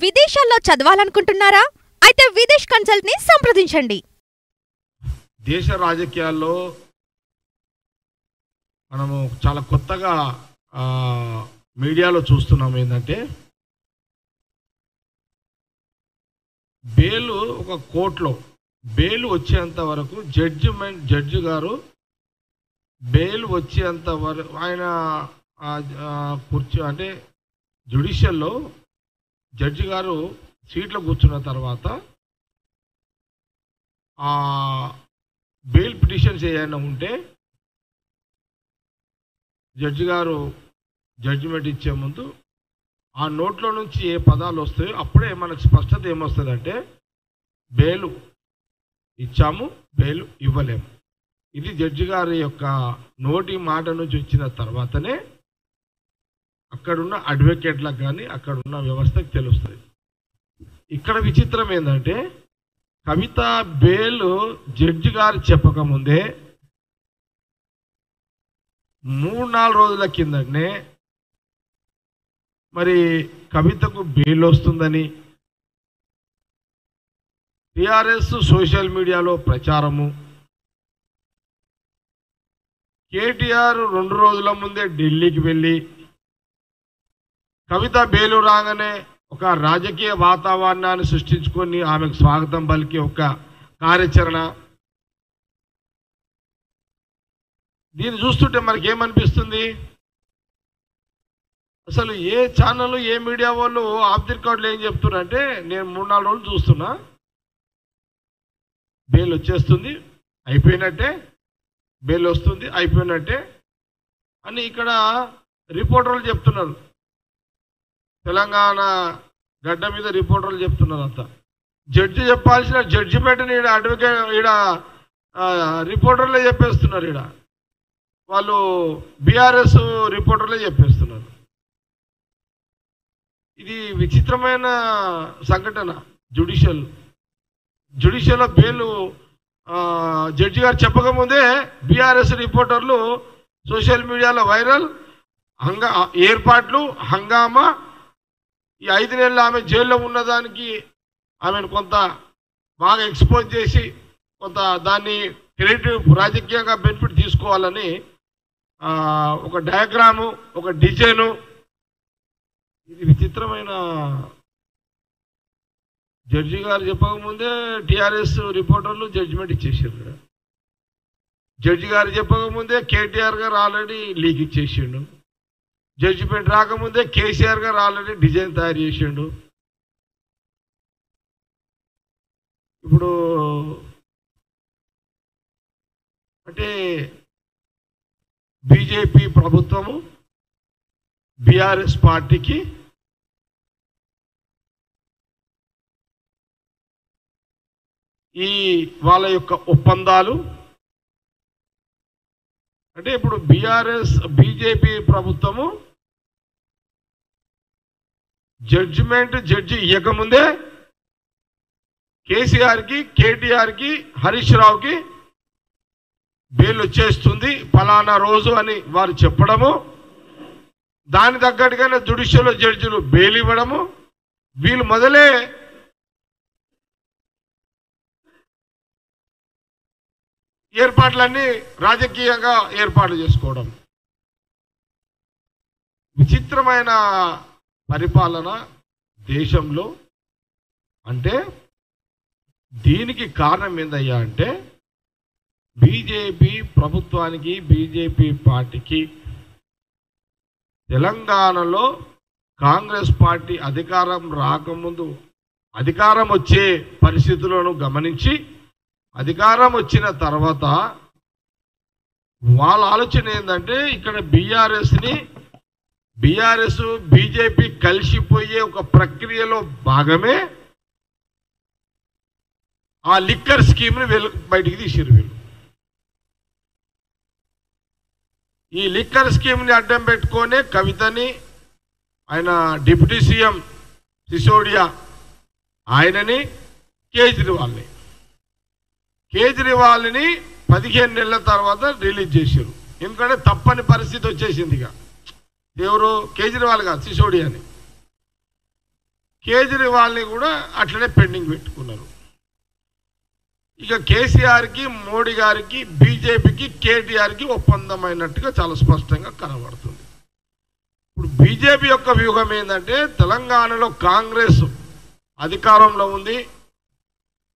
విదేశాల్లో చదవాలనుకుంటున్నారా? అయితే విదేశ్ కన్సల్ట్ ని సంప్రదించండి. దేశ రాజకీయాల్లో మనము చాలా కొత్తగా మీడియాలో చూస్తున్నాం. ఏంటంటే బెయిల్ ఒక కోర్టులో బెయిల్ వచ్చేంత వరకు జడ్జి గారు బెయిల్ వచ్చేంత వరకు ఆయన కూర్చో అంటే జ్యుడిషియల్లో జడ్జి గారు సీట్లో కూర్చున్న తర్వాత బెయిల్ పిటిషన్స్ ఏమైనా ఉంటే జడ్జి గారు జడ్జిమెంట్ ఇచ్చే ముందు ఆ నోట్లో నుంచి ఏ పదాలు వస్తాయో అప్పుడే మనకు స్పష్టత ఏమొస్తుందంటే బెయిల్ ఇచ్చాము, బెయిల్ ఇవ్వలేము. ఇది జడ్జి గారి యొక్క నోటి మాట నుంచి వచ్చిన తర్వాతనే అక్కడున్న అడ్వకేట్లకు కానీ అక్కడున్న వ్యవస్థకు తెలుస్తుంది. ఇక్కడ విచిత్రం ఏంటంటే కవిత బెయిల్ జడ్జి గారు చెప్పకముందే 3-4 రోజుల కిందనే మరి కవితకు బెయిల్ వస్తుందని టిఆర్ఎస్ సోషల్ మీడియాలో ప్రచారము, కేటీఆర్ 2 రోజుల ముందే ఢిల్లీకి వెళ్ళి కవిత బెయిల్ రాగానే ఒక రాజకీయ వాతావరణాన్ని సృష్టించుకొని ఆమెకు స్వాగతం పలికి ఒక కార్యాచరణ. దీన్ని చూస్తుంటే మనకేమనిపిస్తుంది, అసలు ఏ ఛానల్ ఏ మీడియా వాళ్ళు ఆఫ్ ది రికార్డులు ఏం చెప్తున్నారంటే నేను 3-4 రోజులు చూస్తున్నా బెయిల్ వచ్చేస్తుంది అయిపోయినట్టే, బెయిల్ వస్తుంది అయిపోయినట్టే అని ఇక్కడ రిపోర్టర్లు చెప్తున్నారు. తెలంగాణ గడ్డ మీద రిపోర్టర్లు చెప్తున్నారు. అంతా జడ్జి చెప్పాల్సిన జడ్జిమెంట్ని ఈడ అడ్వకేట్ ఈడ రిపోర్టర్లే చెప్పేస్తున్నారు. ఈడ వాళ్ళు బీఆర్ఎస్ రిపోర్టర్లే చెప్పేస్తున్నారు. ఇది విచిత్రమైన సంఘటన. జ్యుడిషియల్లో బెయిల్ జడ్జి గారు చెప్పకముందే బీఆర్ఎస్ రిపోర్టర్లు సోషల్ మీడియాలో వైరల్ ఏర్పాట్లు హంగామా. ఈ 5 నెలలు ఆమె జైల్లో ఉన్నదానికి ఆమెను కొంత బాగా ఎక్స్పోజ్ చేసి కొంత దాన్ని క్రెడిట్ రాజకీయంగా బెనిఫిట్ తీసుకోవాలని ఒక డయాగ్రాము ఒక డిజైను. ఇది విచిత్రమైన. జడ్జి గారు చెప్పకముందే టిఆర్ఎస్ రిపోర్టర్లు జడ్జిమెంట్ ఇచ్చేసారు. జడ్జి గారు చెప్పకముందే కేటీఆర్ గారు ఆల్రెడీ లీక్ ఇచ్చేసిండు. జడ్జిమెంట్ రాకముందే కేసీఆర్ గారు ఆల్రెడీ డిజైన్ తయారు చేసిండు. ఇప్పుడు అంటే బీజేపీ ప్రభుత్వము బీఆర్ఎస్ పార్టీకి ఈ వాళ్ళ యొక్క ఒప్పందాలు అంటే ఇప్పుడు బీజేపీ ప్రభుత్వము జడ్జి ఇవ్వకముందే కేసీఆర్కి కేటీఆర్కి హరీష్ రావుకి బెయిల్ వచ్చేస్తుంది ఫలానా రోజు అని వారు చెప్పడము, దాని తగ్గట్టుగానే జ్యుడిషియల్ జడ్జిలు బెయిల్ ఇవ్వడము, వీళ్ళు మొదలే ఏర్పాట్లన్నీ రాజకీయంగా ఏర్పాట్లు చేసుకోవడం. విచిత్రమైన పరిపాలన దేశంలో. అంటే దీనికి కారణం ఏందయ్యా అంటే బీజేపీ ప్రభుత్వానికి బీజేపీ పార్టీకి తెలంగాణలో కాంగ్రెస్ పార్టీ అధికారం రాకముందు అధికారం వచ్చే పరిస్థితులను గమనించి అధికారం వచ్చిన తర్వాత వాళ్ళ ఆలోచన ఏంటంటే ఇక్కడ బీఆర్ఎస్ బీజేపీ కలిసిపోయే ఒక ప్రక్రియలో భాగమే ఆ లిక్కర్ స్కీమ్ని బయటికి తీసిరు. వీళ్ళు ఈ లిక్కర్ స్కీమ్ని అడ్డం పెట్టుకొని కవితని, ఆయన డిప్యూటీ సీఎం సిసోడియా ఆయనని, కేజ్రీవాల్ని 15 నెలల తర్వాత రిలీజ్ చేశారు. ఎందుకంటే తప్పని పరిస్థితి వచ్చేసింది. ఇక ఎవరు కేజ్రీవాల్ కాదు, సిసోడియాని. కేజ్రీవాల్ని కూడా అట్లనే పెండింగ్ పెట్టుకున్నారు. ఇక కేసీఆర్కి, మోడీ గారికి, బీజేపీకి, కేటీఆర్కి ఒప్పందమైనట్టుగా చాలా స్పష్టంగా కనబడుతుంది. ఇప్పుడు బీజేపీ యొక్క వ్యూహం ఏంటంటే, తెలంగాణలో కాంగ్రెస్ అధికారంలో ఉంది.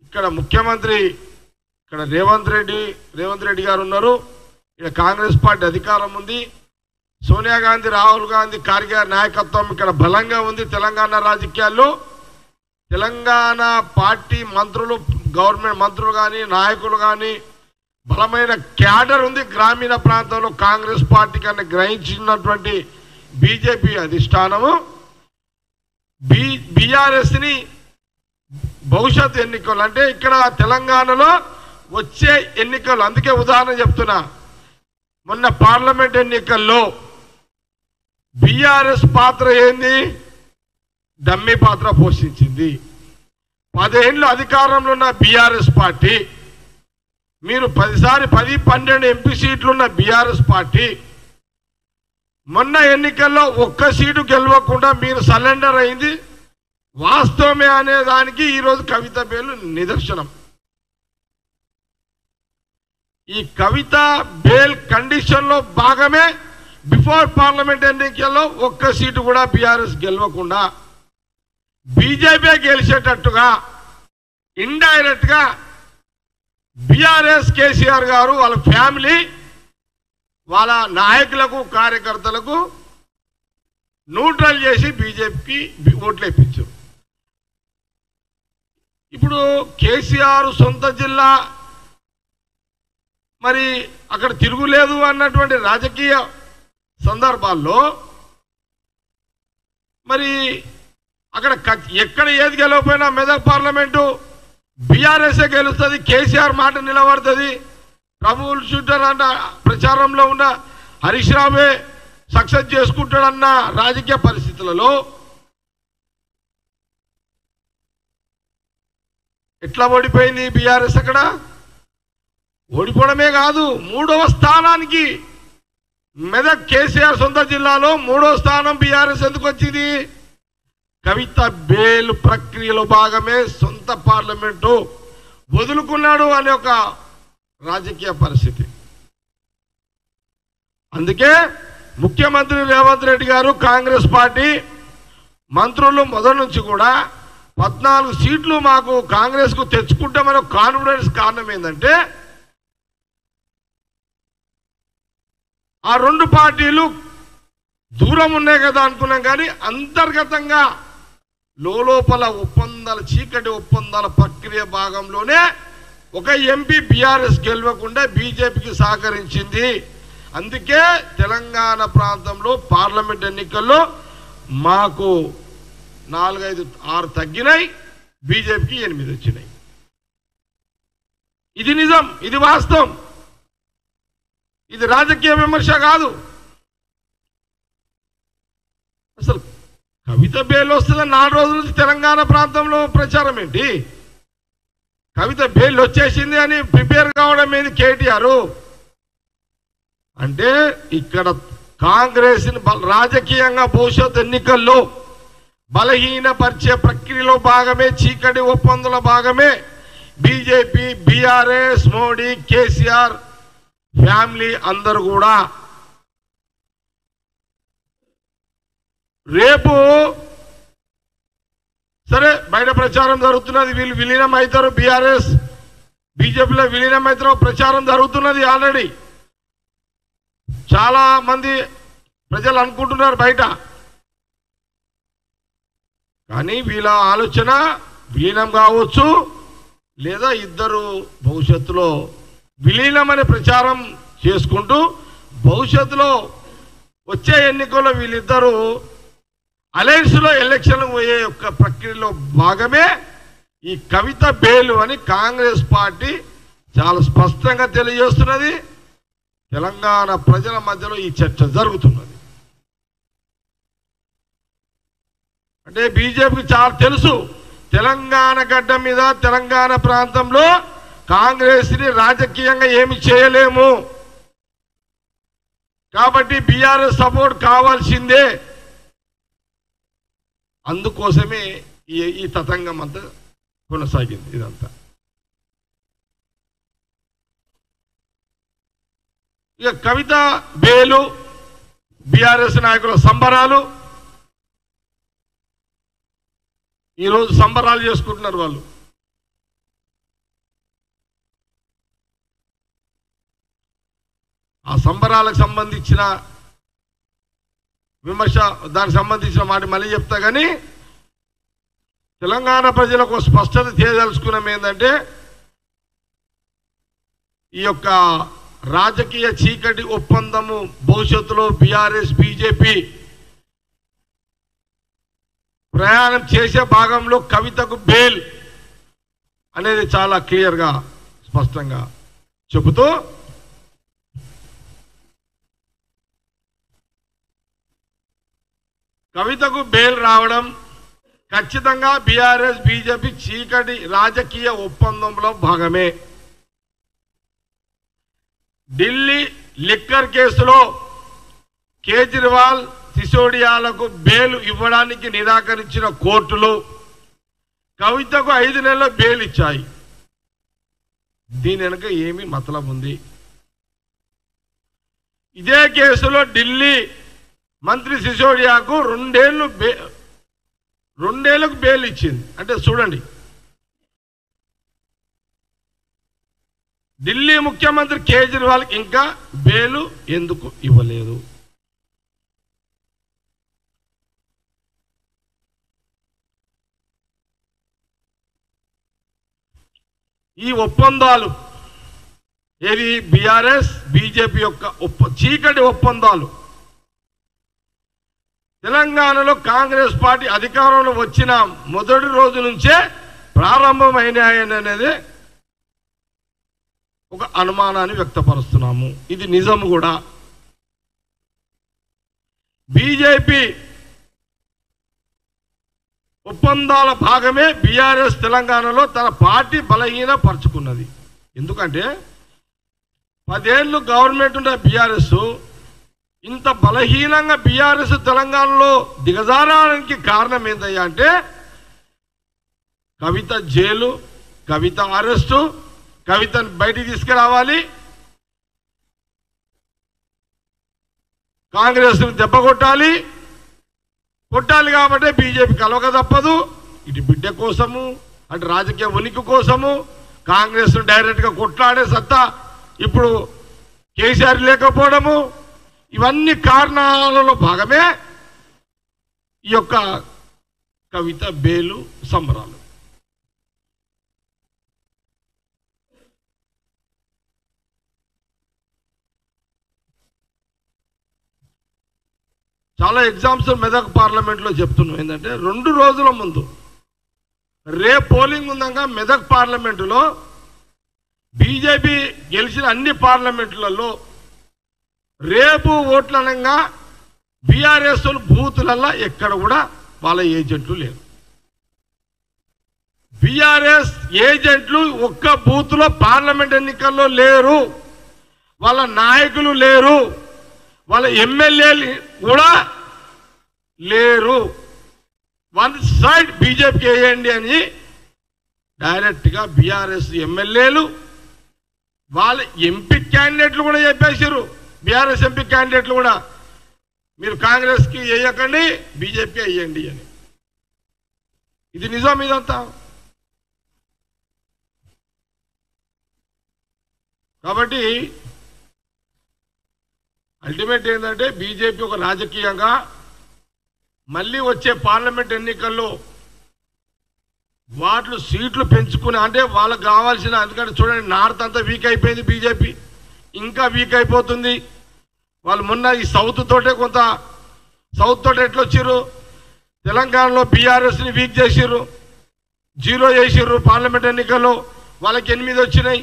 ఇక్కడ ముఖ్యమంత్రి ఇక్కడ రేవంత్ రెడ్డి గారు ఉన్నారు. ఇక్కడ కాంగ్రెస్ పార్టీ అధికారం ఉంది. సోనియా గాంధీ, రాహుల్ గాంధీ, ఖార్గే గారి నాయకత్వం ఇక్కడ బలంగా ఉంది. తెలంగాణ రాజకీయాల్లో తెలంగాణ పార్టీ మంత్రులు, గవర్నమెంట్ మంత్రులు కానీ, నాయకులు కానీ బలమైన క్యాడర్ ఉంది. గ్రామీణ ప్రాంతంలో కాంగ్రెస్ పార్టీ కన్నా గ్రహించినటువంటి బీజేపీ అధిష్టానము బీఆర్ఎస్ని భవిష్యత్ ఎన్నికలు అంటే ఇక్కడ తెలంగాణలో వచ్చే ఎన్నికలు, అందుకే ఉదాహరణ చెప్తున్నా, మొన్న పార్లమెంట్ ఎన్నికల్లో బీఆర్ఎస్ పాత్ర ఏంది? డమ్మీ పాత్ర పోషించింది. 10 ఏళ్ళు అధికారంలో ఉన్న బీఆర్ఎస్ పార్టీ, మీరు 10-12 ఎంపీ సీట్లున్న బీఆర్ఎస్ పార్టీ మొన్న ఎన్నికల్లో ఒక్క సీటు గెలవకుండా మీరు సరెండర్ అయింది వాస్తవమే అనే దానికి ఈరోజు కవిత బేలు నిదర్శనం. ఈ కవిత బేల్ కండిషన్లో భాగమే బిఫోర్ పార్లమెంట్ ఎన్నికల్లో ఒక్క సీటు కూడా బీఆర్ఎస్ గెలవకుండా బీజేపీ గెలిచేటట్టుగా ఇండైరెక్ట్ గా బీఆర్ఎస్ కేసీఆర్ గారు వాళ్ళ ఫ్యామిలీ, వాళ్ళ నాయకులకు, కార్యకర్తలకు న్యూట్రల్ చేసి బీజేపీకి ఓట్లు వేయించారు. ఇప్పుడు కేసీఆర్ సొంత జిల్లా, మరి అక్కడ తిరుగులేదు అన్నటువంటి రాజకీయ సందర్భాల్లో మరి అక్కడ ఎక్కడ ఏది గెలవకపోయినా మెదక్ పార్లమెంటు బీఆర్ఎస్ఏ గెలుస్తుంది, కేసీఆర్ మాట నిలబడుతుంది. ట్రబుల్ షూటర్ అన్న ప్రచారంలో ఉన్న హరీష్ రావే సక్సెస్ చేసుకుంటాడన్న రాజకీయ పరిస్థితులలో ఎట్లా ఓడిపోయింది బీఆర్ఎస్? అక్కడ ఓడిపోవడమే కాదు, 3వ స్థానానికి మెదక్ కేసీఆర్ సొంత జిల్లాలో 3వ స్థానం బీఆర్ఎస్ ఎందుకు వచ్చింది? కవిత బేలు ప్రక్రియలో భాగమే సొంత పార్లమెంటు వదులుకున్నాడు అనే ఒక రాజకీయ పరిస్థితి. అందుకే ముఖ్యమంత్రి రేవంత్ రెడ్డి గారు, కాంగ్రెస్ పార్టీ మంత్రులు మొదటి నుంచి కూడా 14 సీట్లు మాకు కాంగ్రెస్కు తెచ్చుకుంటామనే కాన్ఫిడెన్స్ కారణం ఏంటంటే, ఆ 2 పార్టీలు దూరం ఉన్నాయి కదా అనుకున్నాం, కానీ అంతర్గతంగా లోపల ఒప్పందాల, చీకటి ఒప్పందాల ప్రక్రియ భాగంలోనే ఒక ఎంపీ బీఆర్ఎస్ గెలవకుండా బీజేపీకి సహకరించింది. అందుకే తెలంగాణ ప్రాంతంలో పార్లమెంట్ ఎన్నికల్లో మాకు 4-5-6 తగ్గినాయి, బీజేపీకి 8 వచ్చినాయి. ఇది నిజం, ఇది వాస్తవం, ఇది రాజకీయ విమర్శ కాదు. అసలు కవిత బేల్ వస్తుందని 4 రోజుల నుంచి తెలంగాణ ప్రాంతంలో ప్రచారం ఏంటి? కవిత బేల్ వచ్చేసింది అని ప్రిపేర్ కావడం ఏంది కేటీఆర్? అంటే ఇక్కడ కాంగ్రెస్ రాజకీయంగా భవిష్యత్ ఎన్నికల్లో బలహీనపరిచే ప్రక్రియలో భాగమే, చీకటి ఒప్పందుల భాగమే BJP, BRS, Modi, KCR family అందరూ కూడా. రేపు సరే బయట ప్రచారం జరుగుతున్నది, వీళ్ళు విలీనం అవుతారు, బీఆర్ఎస్ బీజేపీలో విలీనం అవుతారో ప్రచారం జరుగుతున్నది ఆల్రెడీ. చాలా మంది ప్రజలు అనుకుంటున్నారు బయట. కానీ వీళ్ళ ఆలోచన విలీనం కావచ్చు, లేదా ఇద్దరు భవిష్యత్తులో విలీనం అనే ప్రచారం చేసుకుంటూ భవిష్యత్తులో వచ్చే ఎన్నికల్లో వీళ్ళిద్దరూ అలయన్స్లో ఎలక్షన్ పోయే యొక్క ప్రక్రియలో భాగమే ఈ కవిత బేలు అని కాంగ్రెస్ పార్టీ చాలా స్పష్టంగా తెలియజేస్తున్నది. తెలంగాణ ప్రజల మధ్యలో ఈ చర్చ జరుగుతున్నది. అంటే బీజేపీకి చాలా తెలుసు, తెలంగాణ గడ్డ మీద, తెలంగాణ ప్రాంతంలో కాంగ్రెస్ని రాజకీయంగా ఏమి చేయలేము, కాబట్టి బీఆర్ఎస్ సపోర్ట్ కావాల్సిందే. అందుకోసమే ఈ తతంగం అంతా కొనసాగింది. ఇదంతా ఇక కవిత బేలు, బీఆర్ఎస్ నాయకుల సంబరాలు. ఈరోజు సంబరాలు చేసుకుంటున్నారు వాళ్ళు. ఆ సంబరాలకు సంబంధించిన విమర్శ, దానికి సంబంధించిన మాట మళ్ళీ చెప్తా. కానీ తెలంగాణ ప్రజలకు స్పష్టత చేయదలుచుకున్నాం ఏంటంటే, ఈ యొక్క రాజకీయ చీకటి ఒప్పందము భవిష్యత్తులో బీఆర్ఎస్ బీజేపీ ప్రయాణం చేసే భాగంలో కవితకు బెయిల్ అనేది చాలా క్లియర్గా స్పష్టంగా చెబుతూ కవితకు బెయిల్ రావడం ఖచ్చితంగా బీఆర్ఎస్ బీజేపీ చీకటి రాజకీయ ఒప్పందంలో భాగమే. ఢిల్లీ లిక్కర్ కేసులో కేజ్రీవాల్, సిసోడియాలకు బెయిల్ ఇవ్వడానికి నిరాకరించిన కోర్టులు కవితకు 5 నెలల బెయిల్ ఇచ్చాయి. దీని వెనుక ఏమి మతలబు ఉంది? ఇదే కేసులో ఢిల్లీ మంత్రి సిసోడియాకు 2 ఏళ్లకు బెయిల్ ఇచ్చింది. అంటే చూడండి, ఢిల్లీ ముఖ్యమంత్రి కేజ్రీవాల్ ఇంకా బెయిల్ ఎందుకు ఇవ్వలేదు? ఈ ఒప్పందాలు ఏవి? బీఆర్ఎస్ బీజేపీ యొక్క చీకటి ఒప్పందాలు. తెలంగాణలో కాంగ్రెస్ పార్టీ అధికారంలో వచ్చిన మొదటి రోజు నుంచే ప్రారంభమైనాయనేది ఒక అనుమానాన్ని వ్యక్తపరుస్తున్నాము. ఇది నిజం కూడా. బీజేపీ ఒప్పందాల భాగమే బీఆర్ఎస్ తెలంగాణలో తన పార్టీ బలహీనపరుచుకున్నది. ఎందుకంటే 10 ఏళ్ళు గవర్నమెంట్ ఉన్న బీఆర్ఎస్ ఇంత బలహీనంగా బీఆర్ఎస్ తెలంగాణలో దిగజారడానికి కారణం ఏంటయ్యా అంటే, కవిత జైలు, కవిత అరెస్టు, కవితను బయటికి తీసుకురావాలి, కాంగ్రెస్ దెబ్బ కొట్టాలి కాబట్టి బీజేపీ కలవక తప్పదు. ఇటు బిడ్డ కోసము, అటు రాజకీయ ఉనికి కోసము కాంగ్రెస్ డైరెక్ట్గా కొట్లాడే సత్తా ఇప్పుడు కేసీఆర్ లేకపోవడము, ఇవన్నీ కారణాలలో భాగమే ఈ యొక్క కవిత బెయిలు సంబరాలు. చాలా ఎగ్జామ్స్ మెదక్ పార్లమెంట్లో చెప్తున్నాం. ఏంటంటే 2 రోజుల ముందు రేపు పోలింగ్ ఉందగా మెదక్ పార్లమెంటులో బీజేపీ గెలిచిన అన్ని పార్లమెంట్లలో రేపు ఓట్లనంగా బీఆర్ఎస్ బూతులల్లో ఎక్కడ కూడా వాళ్ళ ఏజెంట్లు లేరు. బీఆర్ఎస్ ఏజెంట్లు ఒక్క బూత్లో పార్లమెంట్ ఎన్నికల్లో లేరు, వాళ్ళ నాయకులు లేరు, వాళ్ళ ఎమ్మెల్యేలు కూడా లేరు. 1 సైడ్ బీజేపీకి వేయండి అని డైరెక్ట్గా బీఆర్ఎస్ ఎమ్మెల్యేలు వాళ్ళ ఎంపీ క్యాండిడేట్లు కూడా చెప్పేశారు. బీఆర్ఎస్ ఎంపీ క్యాండిడేట్లు కూడా మీరు కాంగ్రెస్కి వేయకండి, బీజేపీ వేయండి అని. ఇది నిజం ఇదంతా. కాబట్టి అల్టిమేట్ ఏంటంటే బీజేపీ ఒక రాజకీయంగా మళ్ళీ వచ్చే పార్లమెంట్ ఎన్నికల్లో వాటిలో సీట్లు పెంచుకుని, అంటే వాళ్ళకు కావాల్సిన, ఎందుకంటే చూడండి నార్త్ అంతా వీక్ అయిపోయింది, బీజేపీ ఇంకా వీక్ అయిపోతుంది. వాళ్ళు మొన్న ఈ సౌత్ తోటే ఎట్లా వచ్చారు, తెలంగాణలో బీఆర్ఎస్ని వీక్ చేసిర్రు, 0 చేసిర్రు పార్లమెంట్ ఎన్నికల్లో, వాళ్ళకి 8 వచ్చినాయి.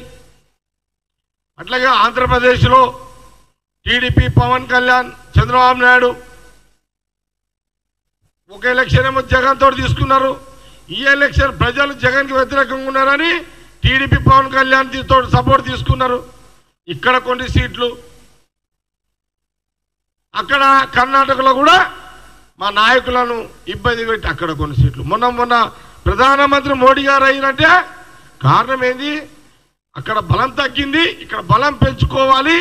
అట్లాగే ఆంధ్రప్రదేశ్లో టీడీపీ, పవన్ కళ్యాణ్, చంద్రబాబు నాయుడు ఒక ఎలక్షన్ ఏమో జగన్ తోటి తీసుకున్నారు. ఈ ఎలక్షన్ ప్రజలు జగన్కి వ్యతిరేకంగా ఉన్నారని టీడీపీ, పవన్ కళ్యాణ్ తోటి సపోర్ట్ తీసుకున్నారు. ఇక్కడ కొన్ని సీట్లు, అక్కడ కర్ణాటకలో కూడా మా నాయకులను ఇబ్బంది పెట్టి అక్కడ కొన్ని సీట్లు మొన్న ప్రధానమంత్రి మోడీ గారు అయినంటే కారణం ఏంది? అక్కడ బలం తగ్గింది, ఇక్కడ బలం పెంచుకోవాలి,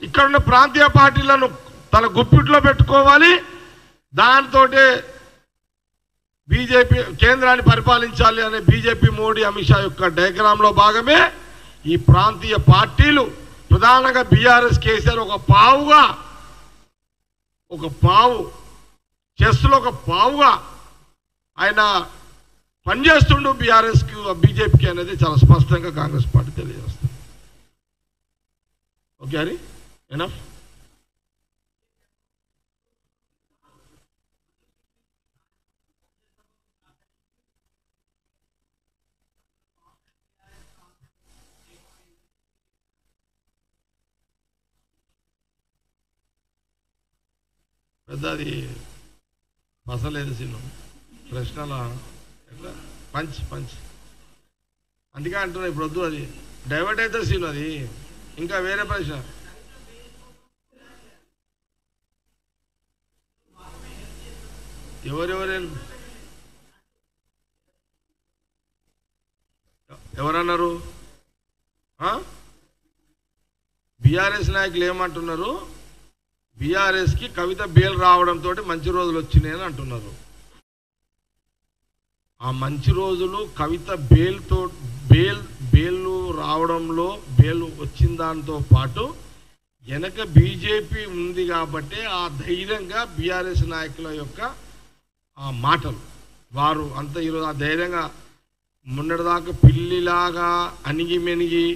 ఇక్కడ ఉన్న ప్రాంతీయ పార్టీలను తన గుప్పిట్లో పెట్టుకోవాలి, దాంతో బీజేపీ కేంద్రాన్ని పరిపాలించాలి అనే బీజేపీ మోడీ అమిత్ షా యొక్క డయాగ్రామ్లో భాగమే ఈ ప్రాంతీయ పార్టీలు, ప్రధానంగా బీఆర్ఎస్ కేసీఆర్ ఒక పావు చెస్లో ఒక పావుగా ఆయన పనిచేస్తుండు బీఆర్ఎస్కి బీజేపీకి అనేది చాలా స్పష్టంగా కాంగ్రెస్ పార్టీ తెలియజేస్తుంది. Okay Hari enough. పెద్దది మసలేదు సీను ప్రశ్నల ఎట్లా పంచ్ అందుకే అంటున్నా ఇప్పుడు వద్దు, అది డైవర్ట్ అయితే సీను, అది ఇంకా వేరే ప్రశ్న. ఎవరన్నారు? బీఆర్ఎస్ నాయకులు ఏమంటున్నారు? బీఆర్ఎస్కి కవిత బెయిల్ రావడంతో మంచి రోజులు వచ్చినాయని అంటున్నారు. ఆ మంచి రోజులు కవిత బెయిల్ రావడంలో బెయిల్ వచ్చిన దాంతో పాటు వెనక బీజేపీ ఉంది కాబట్టి ఆ ధైర్యంగా బీఆర్ఎస్ నాయకుల యొక్క ఆ మాటలు వారు అంత ఈరోజు ఆ ధైర్యంగా మొన్నటిదాకా పిల్లిలాగా అణిగి మెనిగి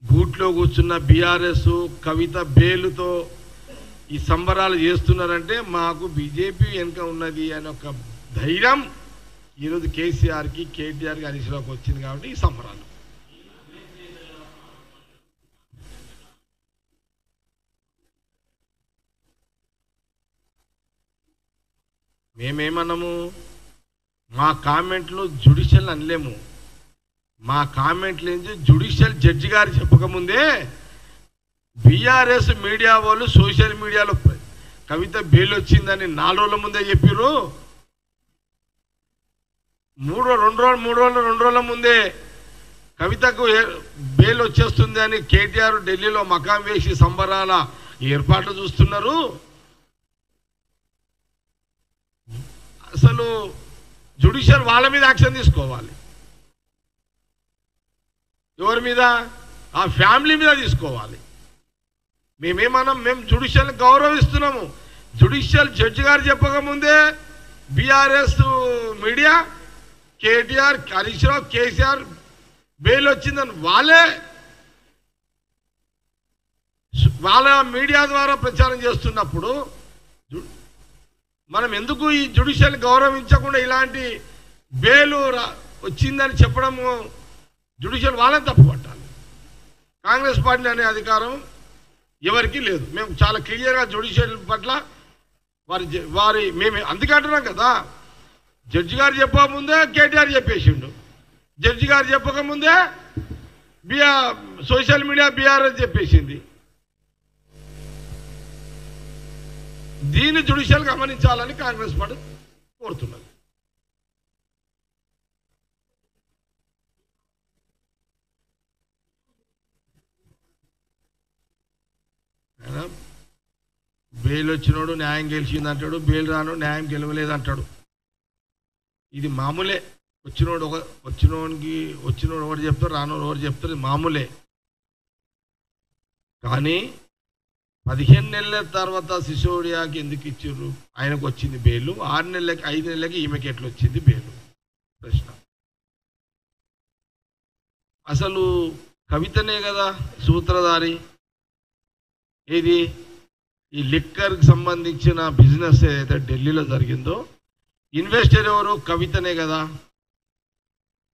బూట్లో కూర్చున్న బీఆర్ఎస్ కవిత బెయిల్తో ఈ సంబరాలు చేస్తున్నారంటే మాకు బీజేపీ వెనుక ఉన్నది అనే ఒక ధైర్యం ఈరోజు కేసీఆర్కి కేటీఆర్కి హరీష్రావుకి వచ్చింది కాబట్టి ఈ సంబరాలు. మేమేమన్నాము? మా కామెంట్లు జ్యుడిషియల్ అనలేము. మా కామెంట్లు ఏంటి? జ్యుడిషియల్ జడ్జి గారు చెప్పకముందే బీఆర్ఎస్ మీడియా వాళ్ళు సోషల్ మీడియాలో కవిత బెయిల్ వచ్చిందని 4 రోజుల ముందే చెప్పారు. 2 రోజుల ముందే కవితకు బెయిల్ వచ్చేస్తుంది అని కేటీఆర్ ఢిల్లీలో మకాం వేసి సంబరాల ఏర్పాట్లు చూస్తున్నారు. అసలు జ్యుడిషియల్ వాళ్ళ మీద యాక్షన్ తీసుకోవాలి. ఎవరి మీద? ఆ ఫ్యామిలీ మీద తీసుకోవాలి. మేమేమన్నాం? మేము జ్యుడిషియల్ గౌరవిస్తున్నాము. జ్యుడిషియల్ జడ్జి గారు చెప్పకముందే BRS media KTR Harish Rao KCR bail వచ్చిందని వాళ్ళ మీడియా ద్వారా ప్రచారం చేస్తున్నప్పుడు మనం ఎందుకు ఈ జ్యుడిషియల్ గౌరవించకుండా ఇలాంటి బెయిల్ వచ్చిందని చెప్పడము? జ్యుడిషియల్ వాళ్ళని తప్పుపట్టాలి. కాంగ్రెస్ పార్టీ అనే అధికారం ఎవరికి లేదు. మేము చాలా క్లియర్గా జ్యుడిషియల్ పట్ల మేము అందుకే అంటున్నాం కదా, జడ్జి గారు చెప్పకముందే కేటీఆర్ చెప్పేసిండు, జడ్జి గారు చెప్పకముందే సోషల్ మీడియా బీఆర్ఎస్ చెప్పేసింది. దీన్ని జ్యుడిషియల్ గమనించాలని కాంగ్రెస్ పార్టీ కోరుతున్నది. బెయిల్ వచ్చినోడు న్యాయం గెలిచింది అంటాడు, బెయిల్ రానోడు న్యాయం గెలవలేదు అంటాడు. ఇది మామూలే. వచ్చినోడు ఒకటి చెప్తారు, రానోడు ఒకటి చెప్తారు, మామూలే. కానీ 15 నెలల తర్వాత సిసోడియాకి ఎందుకు ఇచ్చారు? ఆయనకు వచ్చింది బెయిల్. 6 నెలలకి 5 నెలలకి ఈమెకి ఎట్లా వచ్చింది బెయిల్? ప్రశ్న. అసలు కవితనే కదా సూత్రధారి. ఏది? ఈ లిక్కర్కి సంబంధించిన బిజినెస్ ఏదైతే ఢిల్లీలో జరిగిందో ఇన్వెస్టర్ ఎవరు? కవితనే కదా.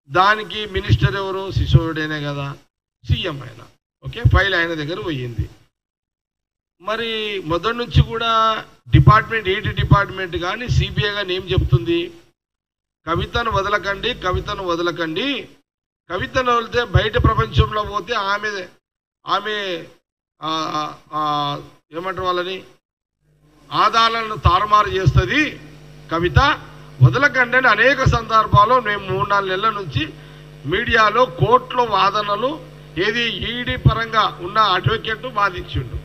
దానికి మినిస్టర్ ఎవరు? సిసోడియానే కదా. సీఎం ఆయన. ఓకే, ఫైల్ ఆయన దగ్గర పోయింది. మరి మొదటి నుంచి కూడా డిపార్ట్మెంట్, ఏటి డిపార్ట్మెంట్ కానీ సిబిఐ కానీ ఏం చెప్తుంది? కవితను వదలకండి, కవితను వదలకండి. కవితను వదిలితే బయట ప్రపంచంలో పోతే ఆమె ఏమంటారు వాళ్ళని ఆధారాలను తారుమారు చేస్తుంది కవిత, వదలకండి అని అనేక సందర్భాల్లో మేము 3-4 నెలల నుంచి మీడియాలో కోర్టులో వాదనలు ఏది ఈడీ పరంగా ఉన్న అడ్వకేట్ వాదించిండు,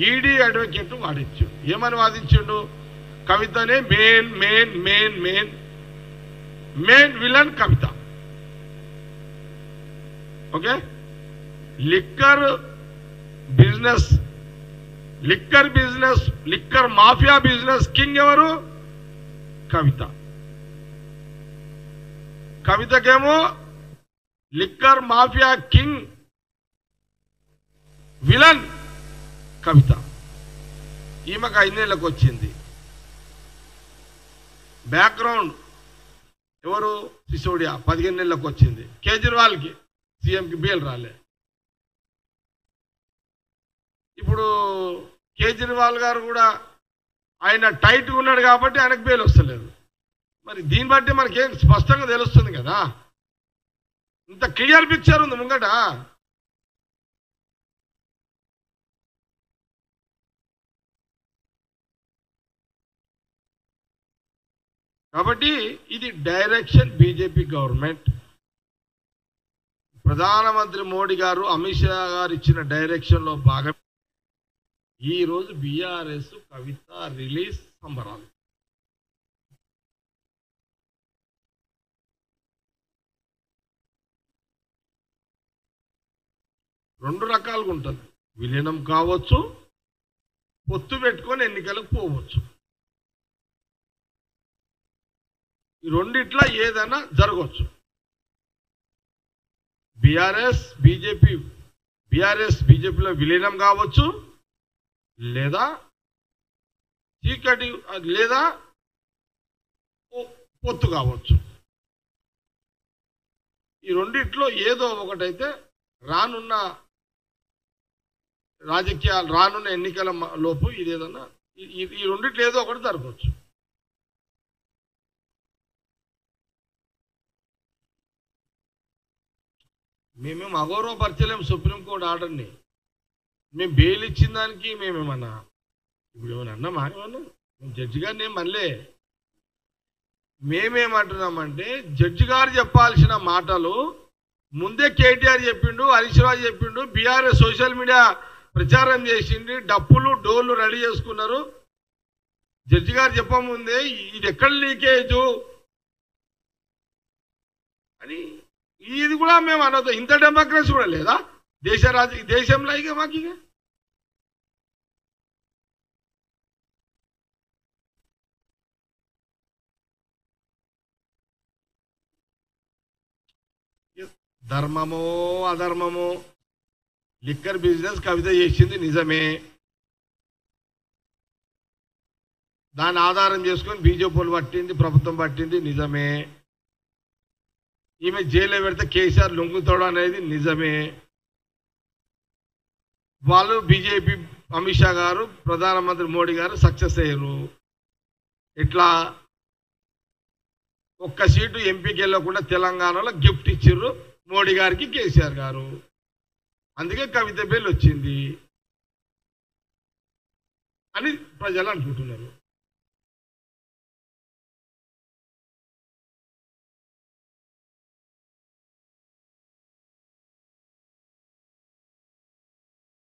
ఈడీ అడ్వకేట్ వాదించిండు. ఏమని వాదించిండు? కవితనే main main main main main villain Kavitha. Okay, liquor business liquor mafia business king ఎవరు? కవిత. కవితకేమో liquor mafia king villain Kavitha. ఈమెకు 5 నెలలకు వచ్చింది. బ్యాక్గ్రౌండ్ ఎవరు? సిసోడియా 15 నెలలకు వచ్చింది. కేజ్రీవాల్కి సీఎంకి బెయిల్ రాలే. ఇప్పుడు కేజ్రీవాల్ గారు కూడా ఆయన టైట్గా ఉన్నాడు కాబట్టి ఆయనకు బెయిల్ వస్తలేదు. మరి దీన్ని బట్టి మనకేం స్పష్టంగా తెలుస్తుంది కదా, ఇంత క్లియర్ పిక్చర్ ఉంది ముంగట. కాబట్టి ఇది డైరెక్షన్ బీజేపీ గవర్నమెంట్, ప్రధానమంత్రి మోడీ గారు అమిత్ షా గారు ఇచ్చిన డైరెక్షన్లో భాగం ఈరోజు బీఆర్ఎస్ కవిత రిలీజ్ సంబరాలు. రెండు రకాలుగా ఉంటుంది. విలీనం కావచ్చు, పొత్తు పెట్టుకొని ఎన్నికలకు పోవచ్చు. ఈ రెండిట్లా ఏదైనా జరగవచ్చు. బీఆర్ఎస్ బీజేపీలో విలీనం కావచ్చు, లేదా చీకటి లేదా పొత్తు కావచ్చు. ఈ రెండిట్లో ఏదో ఒకటైతే రానున్న రాజకీయాలు రానున్న ఎన్నికల లోపు ఇది ఏదన్నా ఈ రెండిట్లో ఏదో ఒకటి జరగవచ్చు. మేమేం అగౌరవపరచలేము సుప్రీంకోర్టు ఆర్డర్ని. మేము బెయిల్ ఇచ్చిన దానికి మేమేమన్నా ఇప్పుడు ఏమన్నా అన్నామా? ఏమన్నా మేము జడ్జి గారిని ఏమనలే. మేమేమంటున్నామంటే జడ్జి గారు చెప్పాల్సిన మాటలు ముందే కేటీఆర్ చెప్పిండు, హరీష్ రావు చెప్పిండు, బీఆర్ఎస్ సోషల్ మీడియా ప్రచారం చేసింది, డప్పులు డోళ్ళు రెడీ చేసుకున్నారు. జడ్జి గారు చెప్పముందే ఇది ఎక్కడ లీకేజు అని ఇది కూడా మేము అనొద్దు. ఇంత డెమోక్రసీ కూడా లేదా దేశంలో? ఇక మాకు ఇక ధర్మమో అధర్మమో లిక్కర్ బిజినెస్ కవిత చేసింది నిజమే. దాన్ని ఆధారం చేసుకొని బీజేపీలు పట్టింది, ప్రభుత్వం పట్టింది నిజమే. ఈమె జైల్లో పెడితే కేసీఆర్ లొంగుతాడు అనేది నిజమే. వాళ్ళు బీజేపీ అమిత్ షా గారు ప్రధానమంత్రి మోడీ గారు సక్సెస్ అయ్యారు. ఇట్లా ఒక్క సీటు ఎంపీకి వెళ్ళకుండా తెలంగాణలో గిఫ్ట్ ఇచ్చిర్రు మోడీ గారికి కేసీఆర్ గారు. అందుకే కవిత బెయిల్ వచ్చింది అని ప్రజలు అనుకుంటున్నారు.